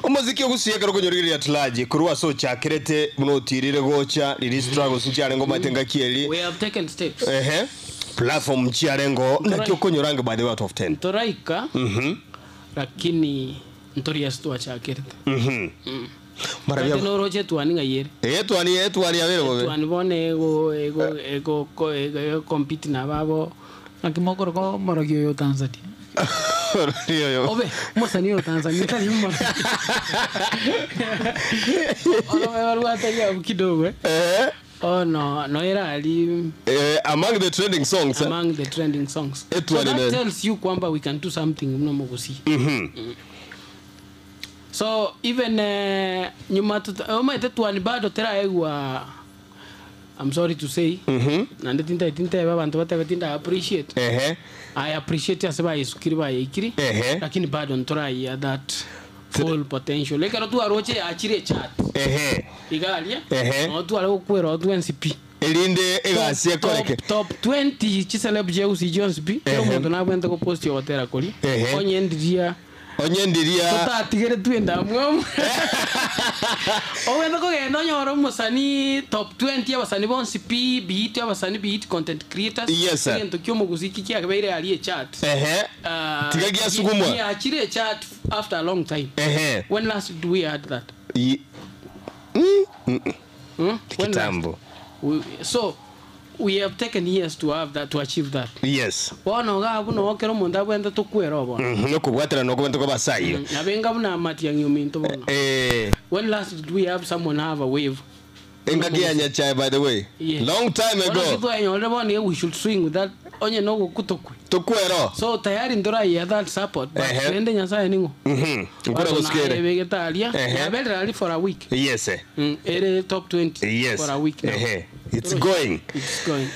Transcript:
Omuziki ogusiye karo kunyorigirira tulaji kurwa so chakerete muno tirire gocha lili struggles nchare ngoma tenga kieli. We have taken steps. Platform nchare ngo nakyo konyorange by the way out of 10. Toraika. Lakini ntoria sto chakerete. Marabia no roje tuani ngayere. Tuani avere bobe. Tuani bone ego compete na babo. Nakimokoro ko morogyo yo Tanzania. Obe, musani yo Tanzania tani mmo. Kidogo. Oh no era ali among the trending songs. Among the trending songs. So that tells you kwamba we can do something mno mogusi. So even nyuma tuani bado tera egwa, I'm sorry to say. Na tinta abantu batatinda appreciate. I appreciate asaba isukiri ba ikiri. Lakini bado ntorai that full potential. Leka tu aroche achire chat. Igalia. No tu alo kwero tu NCP. Elinde egasi ekoreke. Top 20 chiseleb Jeusi Jones B. Kero muntu na kwenda ko post yo tera koli. Onyendiria tutatigere tuenda mwe. Owenda ko gendo nyoro musani top 20 abasani bonsi P beat abasani beat content creators. Yes sir. Ngento kyo muguziki kya kabeire ali chat. Tigagia sugumwa. Yeah, achire chat after a long time. When last did we had that? Kitambo. So we have taken years to have that, to achieve that. Yes. Bono ga buno okero munda bwenda to kwero bono. No kubwatira no kwenda ko basayo. Abenga buna mati yang yuminto bono. When last did we have someone have a wave? Engagianya chai by the way. Yes. Long time ago. We should swing with that. Onye no kutokwe. Tokwero. So tayari ndora ya that support. But ende nyasaye ningo. Ngora boskere. Vegetalia. Abelra ali for a week. Yes. Ere top 20 yes. for a week now. It's going. It's going.